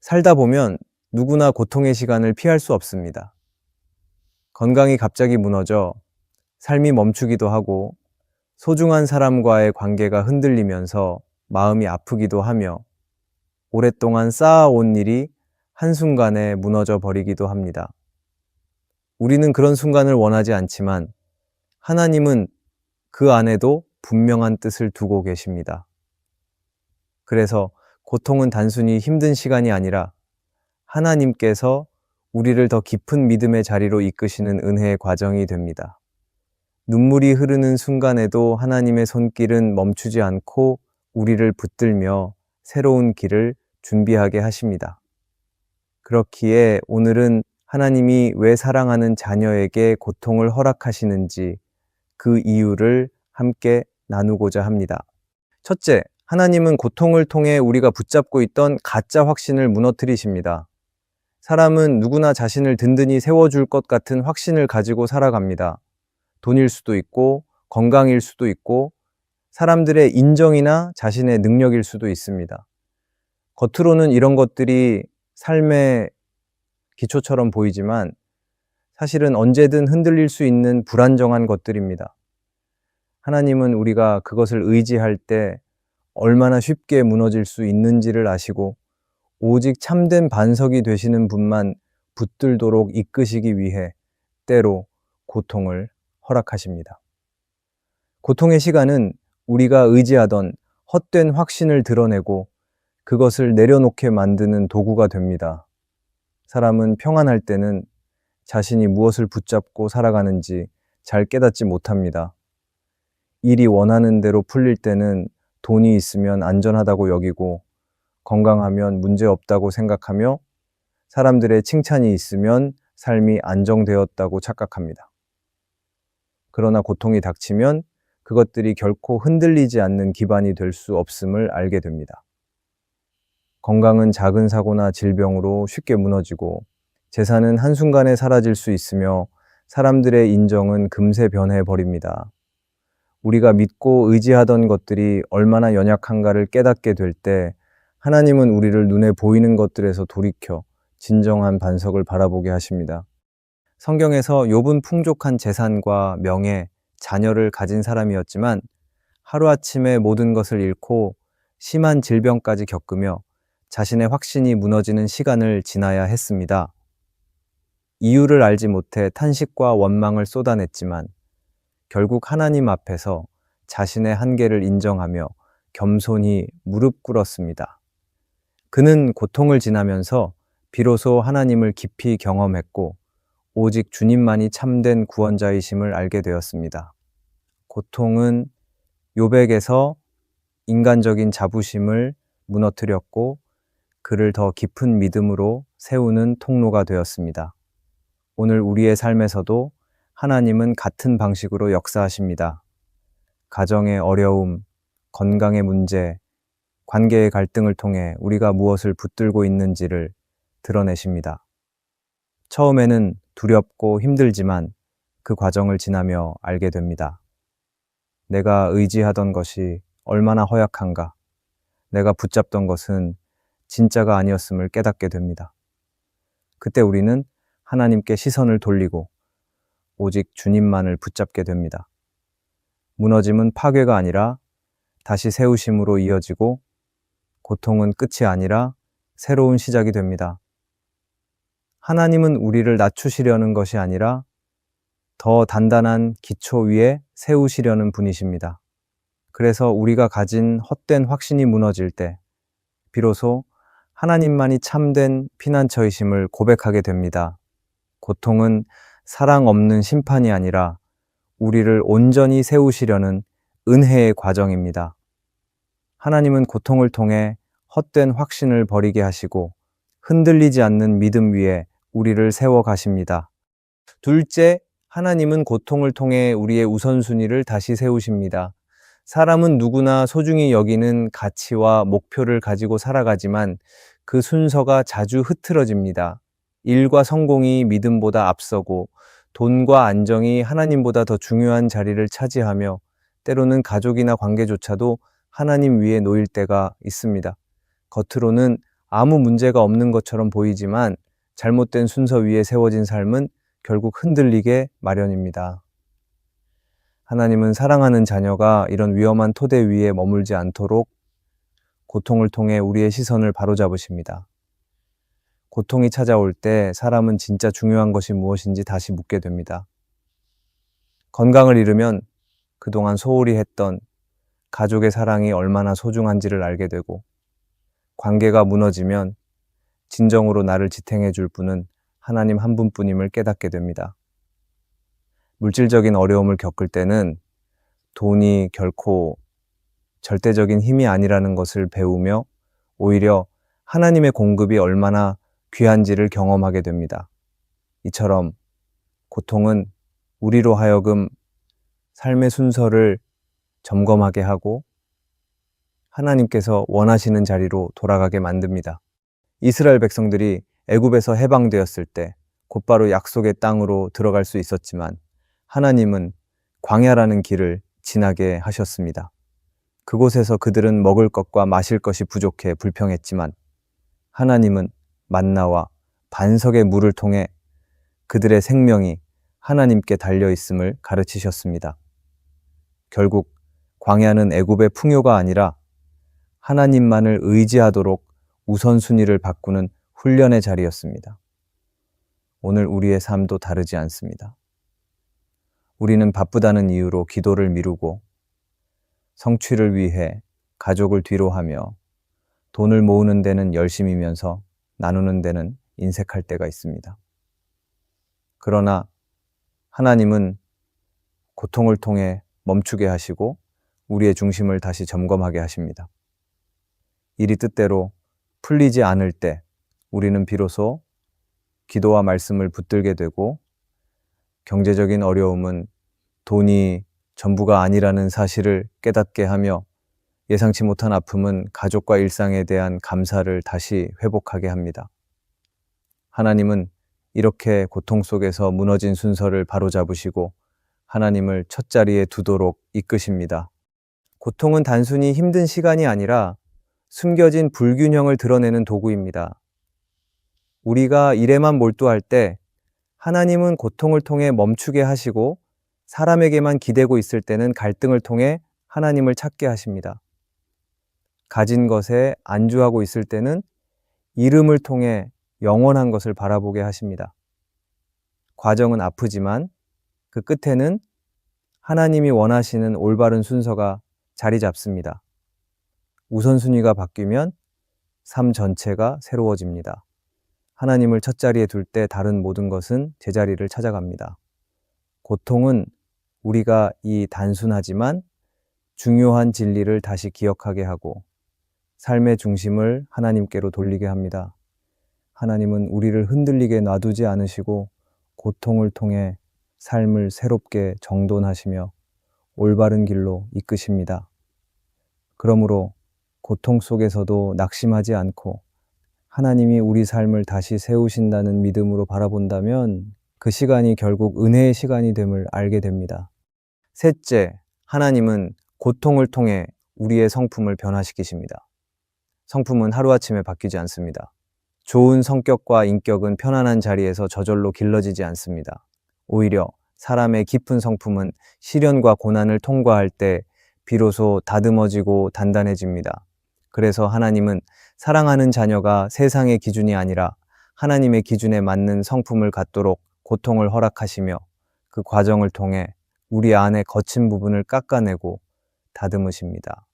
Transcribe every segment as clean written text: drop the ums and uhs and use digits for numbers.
살다 보면 누구나 고통의 시간을 피할 수 없습니다. 건강이 갑자기 무너져 삶이 멈추기도 하고 소중한 사람과의 관계가 흔들리면서 마음이 아프기도 하며 오랫동안 쌓아온 일이 한순간에 무너져 버리기도 합니다. 우리는 그런 순간을 원하지 않지만 하나님은 그 안에도 분명한 뜻을 두고 계십니다. 그래서 고통은 단순히 힘든 시간이 아니라 하나님께서 우리를 더 깊은 믿음의 자리로 이끄시는 은혜의 과정이 됩니다. 눈물이 흐르는 순간에도 하나님의 손길은 멈추지 않고 우리를 붙들며 새로운 길을 준비하게 하십니다. 그렇기에 오늘은 하나님이 왜 사랑하는 자녀에게 고통을 허락하시는지 그 이유를 함께 나누고자 합니다. 첫째, 하나님은 고통을 통해 우리가 붙잡고 있던 가짜 확신을 무너뜨리십니다. 사람은 누구나 자신을 든든히 세워줄 것 같은 확신을 가지고 살아갑니다. 돈일 수도 있고, 건강일 수도 있고, 사람들의 인정이나 자신의 능력일 수도 있습니다. 겉으로는 이런 것들이 삶의 기초처럼 보이지만 사실은 언제든 흔들릴 수 있는 불안정한 것들입니다. 하나님은 우리가 그것을 의지할 때 얼마나 쉽게 무너질 수 있는지를 아시고 오직 참된 반석이 되시는 분만 붙들도록 이끄시기 위해 때로 고통을 허락하십니다. 고통의 시간은 우리가 의지하던 헛된 확신을 드러내고 그것을 내려놓게 만드는 도구가 됩니다. 사람은 평안할 때는 자신이 무엇을 붙잡고 살아가는지 잘 깨닫지 못합니다. 일이 원하는 대로 풀릴 때는 돈이 있으면 안전하다고 여기고 건강하면 문제없다고 생각하며 사람들의 칭찬이 있으면 삶이 안정되었다고 착각합니다. 그러나 고통이 닥치면 그것들이 결코 흔들리지 않는 기반이 될 수 없음을 알게 됩니다. 건강은 작은 사고나 질병으로 쉽게 무너지고 재산은 한순간에 사라질 수 있으며 사람들의 인정은 금세 변해버립니다. 우리가 믿고 의지하던 것들이 얼마나 연약한가를 깨닫게 될 때 하나님은 우리를 눈에 보이는 것들에서 돌이켜 진정한 반석을 바라보게 하십니다. 성경에서 욥은 풍족한 재산과 명예, 자녀를 가진 사람이었지만 하루아침에 모든 것을 잃고 심한 질병까지 겪으며 자신의 확신이 무너지는 시간을 지나야 했습니다. 이유를 알지 못해 탄식과 원망을 쏟아냈지만 결국 하나님 앞에서 자신의 한계를 인정하며 겸손히 무릎 꿇었습니다. 그는 고통을 지나면서 비로소 하나님을 깊이 경험했고 오직 주님만이 참된 구원자이심을 알게 되었습니다. 고통은 욥에게서 인간적인 자부심을 무너뜨렸고 그를 더 깊은 믿음으로 세우는 통로가 되었습니다. 오늘 우리의 삶에서도 하나님은 같은 방식으로 역사하십니다. 가정의 어려움, 건강의 문제, 관계의 갈등을 통해 우리가 무엇을 붙들고 있는지를 드러내십니다. 처음에는 두렵고 힘들지만 그 과정을 지나며 알게 됩니다. 내가 의지하던 것이 얼마나 허약한가, 내가 붙잡던 것은 진짜가 아니었음을 깨닫게 됩니다. 그때 우리는 하나님께 시선을 돌리고 오직 주님만을 붙잡게 됩니다. 무너짐은 파괴가 아니라 다시 세우심으로 이어지고 고통은 끝이 아니라 새로운 시작이 됩니다. 하나님은 우리를 낮추시려는 것이 아니라 더 단단한 기초 위에 세우시려는 분이십니다. 그래서 우리가 가진 헛된 확신이 무너질 때 비로소 하나님만이 참된 피난처이심을 고백하게 됩니다. 고통은 사랑 없는 심판이 아니라 우리를 온전히 세우시려는 은혜의 과정입니다. 하나님은 고통을 통해 헛된 확신을 버리게 하시고 흔들리지 않는 믿음 위에 우리를 세워 가십니다. 둘째, 하나님은 고통을 통해 우리의 우선순위를 다시 세우십니다. 사람은 누구나 소중히 여기는 가치와 목표를 가지고 살아가지만 그 순서가 자주 흐트러집니다. 일과 성공이 믿음보다 앞서고 돈과 안정이 하나님보다 더 중요한 자리를 차지하며 때로는 가족이나 관계조차도 하나님 위에 놓일 때가 있습니다. 겉으로는 아무 문제가 없는 것처럼 보이지만 잘못된 순서 위에 세워진 삶은 결국 흔들리게 마련입니다. 하나님은 사랑하는 자녀가 이런 위험한 토대 위에 머물지 않도록 고통을 통해 우리의 시선을 바로잡으십니다. 고통이 찾아올 때 사람은 진짜 중요한 것이 무엇인지 다시 묻게 됩니다. 건강을 잃으면 그동안 소홀히 했던 가족의 사랑이 얼마나 소중한지를 알게 되고, 관계가 무너지면 진정으로 나를 지탱해 줄 분은 하나님 한 분뿐임을 깨닫게 됩니다. 물질적인 어려움을 겪을 때는 돈이 결코 절대적인 힘이 아니라는 것을 배우며 오히려 하나님의 공급이 얼마나 귀한지를 경험하게 됩니다. 이처럼 고통은 우리로 하여금 삶의 순서를 점검하게 하고 하나님께서 원하시는 자리로 돌아가게 만듭니다. 이스라엘 백성들이 애굽에서 해방되었을 때 곧바로 약속의 땅으로 들어갈 수 있었지만 하나님은 광야라는 길을 지나게 하셨습니다. 그곳에서 그들은 먹을 것과 마실 것이 부족해 불평했지만 하나님은 만나와 반석의 물을 통해 그들의 생명이 하나님께 달려 있음을 가르치셨습니다. 결국 광야는 애굽의 풍요가 아니라 하나님만을 의지하도록 우선순위를 바꾸는 훈련의 자리였습니다. 오늘 우리의 삶도 다르지 않습니다. 우리는 바쁘다는 이유로 기도를 미루고 성취를 위해 가족을 뒤로하며 돈을 모으는 데는 열심이면서 나누는 데는 인색할 때가 있습니다. 그러나 하나님은 고통을 통해 멈추게 하시고 우리의 중심을 다시 점검하게 하십니다. 일이 뜻대로 풀리지 않을 때 우리는 비로소 기도와 말씀을 붙들게 되고, 경제적인 어려움은 돈이 전부가 아니라는 사실을 깨닫게 하며 예상치 못한 아픔은 가족과 일상에 대한 감사를 다시 회복하게 합니다. 하나님은 이렇게 고통 속에서 무너진 순서를 바로잡으시고 하나님을 첫 자리에 두도록 이끄십니다. 고통은 단순히 힘든 시간이 아니라 숨겨진 불균형을 드러내는 도구입니다. 우리가 일에만 몰두할 때 하나님은 고통을 통해 멈추게 하시고, 사람에게만 기대고 있을 때는 갈등을 통해 하나님을 찾게 하십니다. 가진 것에 안주하고 있을 때는 이름을 통해 영원한 것을 바라보게 하십니다. 과정은 아프지만 그 끝에는 하나님이 원하시는 올바른 순서가 자리 잡습니다. 우선순위가 바뀌면 삶 전체가 새로워집니다. 하나님을 첫 자리에 둘 때 다른 모든 것은 제자리를 찾아갑니다. 고통은 우리가 이 단순하지만 중요한 진리를 다시 기억하게 하고 삶의 중심을 하나님께로 돌리게 합니다. 하나님은 우리를 흔들리게 놔두지 않으시고 고통을 통해 삶을 새롭게 정돈하시며 올바른 길로 이끄십니다. 그러므로 고통 속에서도 낙심하지 않고 하나님이 우리 삶을 다시 세우신다는 믿음으로 바라본다면 그 시간이 결국 은혜의 시간이 됨을 알게 됩니다. 셋째, 하나님은 고통을 통해 우리의 성품을 변화시키십니다. 성품은 하루아침에 바뀌지 않습니다. 좋은 성격과 인격은 편안한 자리에서 저절로 길러지지 않습니다. 오히려 사람의 깊은 성품은 시련과 고난을 통과할 때 비로소 다듬어지고 단단해집니다. 그래서 하나님은 사랑하는 자녀가 세상의 기준이 아니라 하나님의 기준에 맞는 성품을 갖도록 고통을 허락하시며 그 과정을 통해 우리 안에 거친 부분을 깎아내고 다듬으십니다.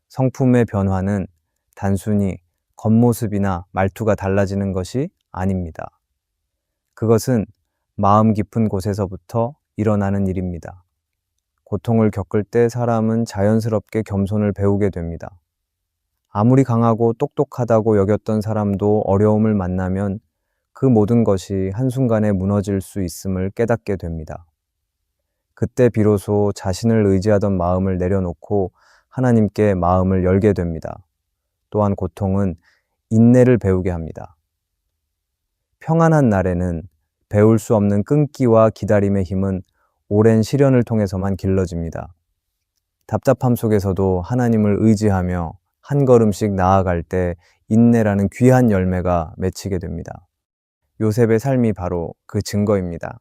성품의 변화는 단순히 겉모습이나 말투가 달라지는 것이 아닙니다. 그것은 마음 깊은 곳에서부터 일어나는 일입니다. 고통을 겪을 때 사람은 자연스럽게 겸손을 배우게 됩니다. 아무리 강하고 똑똑하다고 여겼던 사람도 어려움을 만나면 그 모든 것이 한순간에 무너질 수 있음을 깨닫게 됩니다. 그때 비로소 자신을 의지하던 마음을 내려놓고 하나님께 마음을 열게 됩니다. 또한 고통은 인내를 배우게 합니다. 평안한 날에는 배울 수 없는 끈기와 기다림의 힘은 오랜 시련을 통해서만 길러집니다. 답답함 속에서도 하나님을 의지하며 한 걸음씩 나아갈 때 인내라는 귀한 열매가 맺히게 됩니다. 요셉의 삶이 바로 그 증거입니다.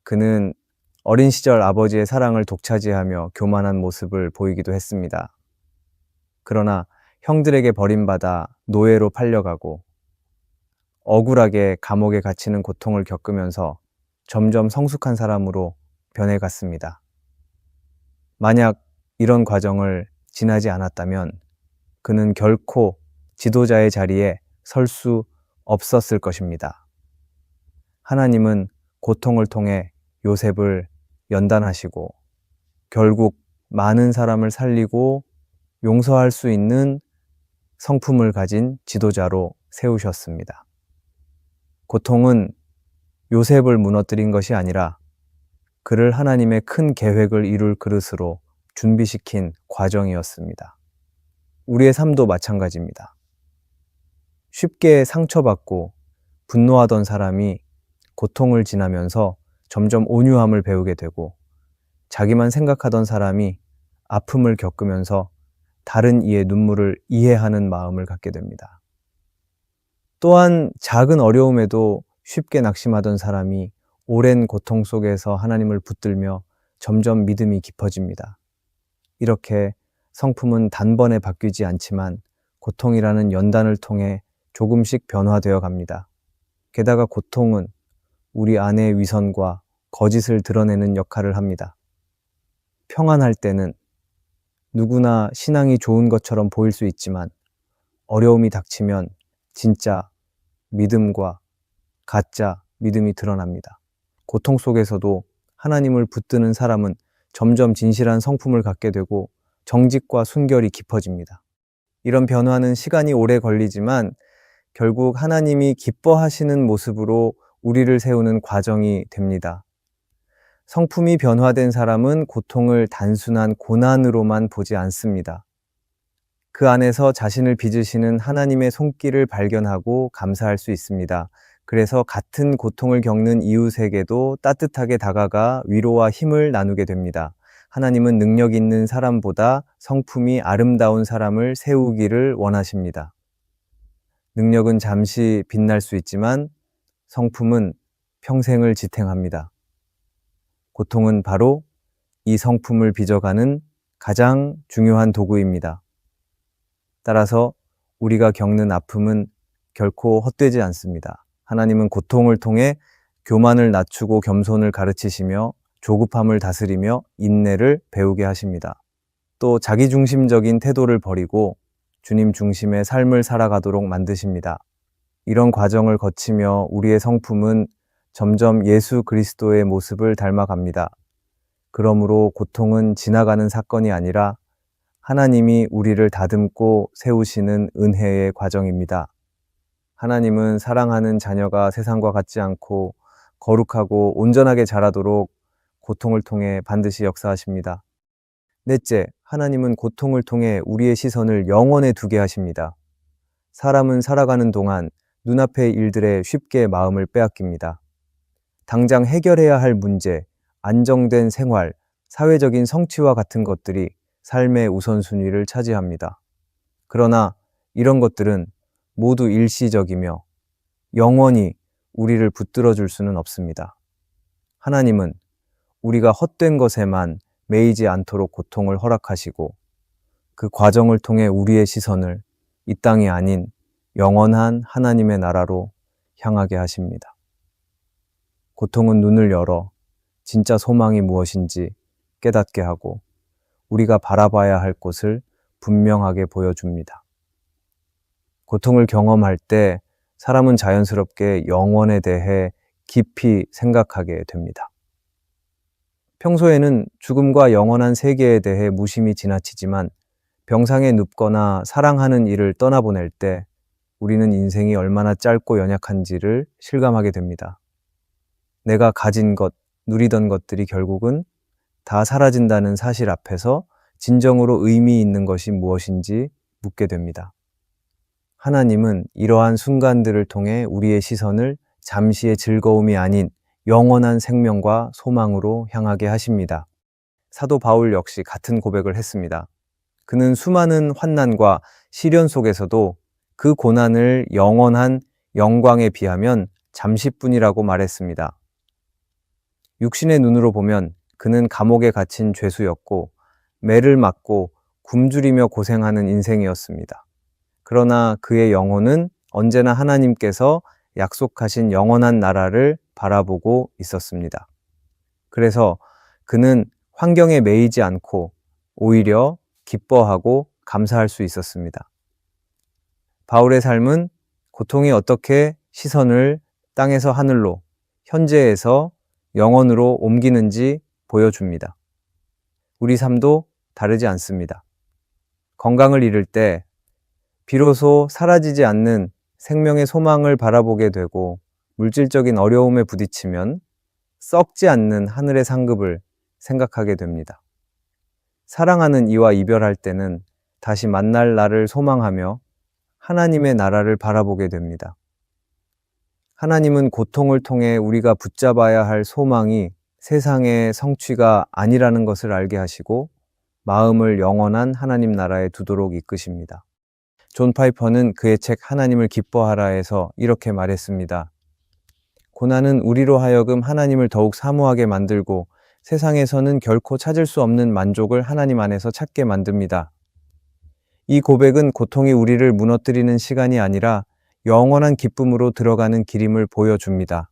그는 어린 시절 아버지의 사랑을 독차지하며 교만한 모습을 보이기도 했습니다. 그러나 형들에게 버림받아 노예로 팔려가고 억울하게 감옥에 갇히는 고통을 겪으면서 점점 성숙한 사람으로 변해갔습니다. 만약 이런 과정을 지나지 않았다면 그는 결코 지도자의 자리에 설 수 없었을 것입니다. 하나님은 고통을 통해 요셉을 연단하시고 결국 많은 사람을 살리고 용서할 수 있는 성품을 가진 지도자로 세우셨습니다. 고통은 요셉을 무너뜨린 것이 아니라 그를 하나님의 큰 계획을 이룰 그릇으로 준비시킨 과정이었습니다. 우리의 삶도 마찬가지입니다. 쉽게 상처받고 분노하던 사람이 고통을 지나면서 점점 온유함을 배우게 되고 자기만 생각하던 사람이 아픔을 겪으면서 다른 이의 눈물을 이해하는 마음을 갖게 됩니다. 또한 작은 어려움에도 쉽게 낙심하던 사람이 오랜 고통 속에서 하나님을 붙들며 점점 믿음이 깊어집니다. 이렇게 성품은 단번에 바뀌지 않지만 고통이라는 연단을 통해 조금씩 변화되어 갑니다. 게다가 고통은 우리 안의 위선과 거짓을 드러내는 역할을 합니다. 평안할 때는 누구나 신앙이 좋은 것처럼 보일 수 있지만 어려움이 닥치면 진짜 믿음과 가짜 믿음이 드러납니다. 고통 속에서도 하나님을 붙드는 사람은 점점 진실한 성품을 갖게 되고 정직과 순결이 깊어집니다. 이런 변화는 시간이 오래 걸리지만 결국 하나님이 기뻐하시는 모습으로 우리를 세우는 과정이 됩니다. 성품이 변화된 사람은 고통을 단순한 고난으로만 보지 않습니다. 그 안에서 자신을 빚으시는 하나님의 손길을 발견하고 감사할 수 있습니다. 그래서 같은 고통을 겪는 이웃에게도 따뜻하게 다가가 위로와 힘을 나누게 됩니다. 하나님은 능력 있는 사람보다 성품이 아름다운 사람을 세우기를 원하십니다. 능력은 잠시 빛날 수 있지만 성품은 평생을 지탱합니다. 고통은 바로 이 성품을 빚어가는 가장 중요한 도구입니다. 따라서 우리가 겪는 아픔은 결코 헛되지 않습니다. 하나님은 고통을 통해 교만을 낮추고 겸손을 가르치시며 조급함을 다스리며 인내를 배우게 하십니다. 또 자기중심적인 태도를 버리고 주님 중심의 삶을 살아가도록 만드십니다. 이런 과정을 거치며 우리의 성품은 점점 예수 그리스도의 모습을 닮아갑니다. 그러므로 고통은 지나가는 사건이 아니라 하나님이 우리를 다듬고 세우시는 은혜의 과정입니다. 하나님은 사랑하는 자녀가 세상과 같지 않고 거룩하고 온전하게 자라도록 고통을 통해 반드시 역사하십니다. 넷째, 하나님은 고통을 통해 우리의 시선을 영원에 두게 하십니다. 사람은 살아가는 동안 눈앞의 일들에 쉽게 마음을 빼앗깁니다. 당장 해결해야 할 문제, 안정된 생활, 사회적인 성취와 같은 것들이 삶의 우선순위를 차지합니다. 그러나 이런 것들은 모두 일시적이며 영원히 우리를 붙들어 줄 수는 없습니다. 하나님은 우리가 헛된 것에만 매이지 않도록 고통을 허락하시고 그 과정을 통해 우리의 시선을 이 땅이 아닌 영원한 하나님의 나라로 향하게 하십니다. 고통은 눈을 열어 진짜 소망이 무엇인지 깨닫게 하고 우리가 바라봐야 할 곳을 분명하게 보여줍니다. 고통을 경험할 때 사람은 자연스럽게 영원에 대해 깊이 생각하게 됩니다. 평소에는 죽음과 영원한 세계에 대해 무심히 지나치지만 병상에 눕거나 사랑하는 이를 떠나보낼 때 우리는 인생이 얼마나 짧고 연약한지를 실감하게 됩니다. 내가 가진 것, 누리던 것들이 결국은 다 사라진다는 사실 앞에서 진정으로 의미 있는 것이 무엇인지 묻게 됩니다. 하나님은 이러한 순간들을 통해 우리의 시선을 잠시의 즐거움이 아닌 영원한 생명과 소망으로 향하게 하십니다. 사도 바울 역시 같은 고백을 했습니다. 그는 수많은 환난과 시련 속에서도 그 고난을 영원한 영광에 비하면 잠시뿐이라고 말했습니다. 육신의 눈으로 보면 그는 감옥에 갇힌 죄수였고 매를 맞고 굶주리며 고생하는 인생이었습니다. 그러나 그의 영혼은 언제나 하나님께서 약속하신 영원한 나라를 바라보고 있었습니다. 그래서 그는 환경에 매이지 않고 오히려 기뻐하고 감사할 수 있었습니다. 바울의 삶은 고통이 어떻게 시선을 땅에서 하늘로, 현재에서 영원으로 옮기는지 보여줍니다. 우리 삶도 다르지 않습니다. 건강을 잃을 때 비로소 사라지지 않는 생명의 소망을 바라보게 되고 물질적인 어려움에 부딪히면 썩지 않는 하늘의 상급을 생각하게 됩니다. 사랑하는 이와 이별할 때는 다시 만날 날을 소망하며 하나님의 나라를 바라보게 됩니다. 하나님은 고통을 통해 우리가 붙잡아야 할 소망이 세상의 성취가 아니라는 것을 알게 하시고 마음을 영원한 하나님 나라에 두도록 이끄십니다. 존 파이퍼는 그의 책 하나님을 기뻐하라에서 이렇게 말했습니다. 고난은 우리로 하여금 하나님을 더욱 사모하게 만들고 세상에서는 결코 찾을 수 없는 만족을 하나님 안에서 찾게 만듭니다. 이 고백은 고통이 우리를 무너뜨리는 시간이 아니라 영원한 기쁨으로 들어가는 길임을 보여줍니다.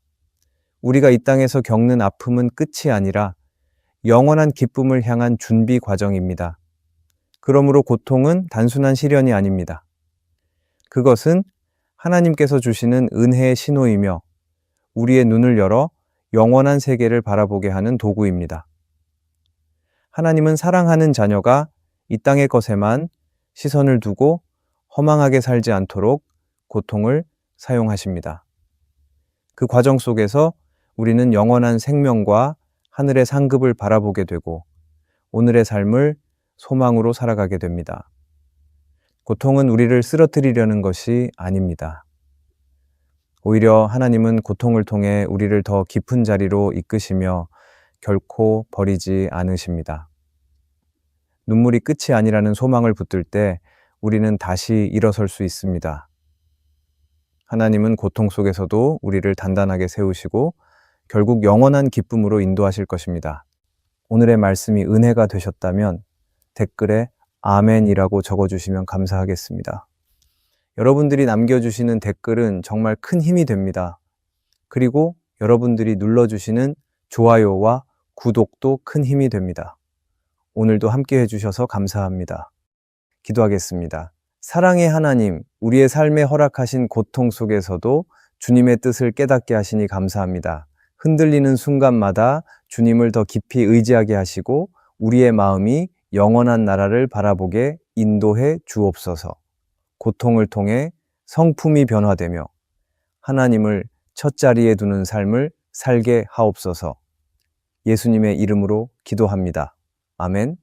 우리가 이 땅에서 겪는 아픔은 끝이 아니라 영원한 기쁨을 향한 준비 과정입니다. 그러므로 고통은 단순한 시련이 아닙니다. 그것은 하나님께서 주시는 은혜의 신호이며 우리의 눈을 열어 영원한 세계를 바라보게 하는 도구입니다. 하나님은 사랑하는 자녀가 이 땅의 것에만 시선을 두고 허망하게 살지 않도록 고통을 사용하십니다. 그 과정 속에서 우리는 영원한 생명과 하늘의 상급을 바라보게 되고 오늘의 삶을 소망으로 살아가게 됩니다. 고통은 우리를 쓰러뜨리려는 것이 아닙니다. 오히려 하나님은 고통을 통해 우리를 더 깊은 자리로 이끄시며 결코 버리지 않으십니다. 눈물이 끝이 아니라는 소망을 붙들 때 우리는 다시 일어설 수 있습니다. 하나님은 고통 속에서도 우리를 단단하게 세우시고 결국 영원한 기쁨으로 인도하실 것입니다. 오늘의 말씀이 은혜가 되셨다면 댓글에 아멘이라고 적어주시면 감사하겠습니다. 여러분들이 남겨주시는 댓글은 정말 큰 힘이 됩니다. 그리고 여러분들이 눌러주시는 좋아요와 구독도 큰 힘이 됩니다. 오늘도 함께 해주셔서 감사합니다. 기도하겠습니다. 사랑의 하나님, 우리의 삶에 허락하신 고통 속에서도 주님의 뜻을 깨닫게 하시니 감사합니다. 흔들리는 순간마다 주님을 더 깊이 의지하게 하시고 우리의 마음이 영원한 나라를 바라보게 인도해 주옵소서. 고통을 통해 성품이 변화되며 하나님을 첫자리에 두는 삶을 살게 하옵소서. 예수님의 이름으로 기도합니다. 아멘.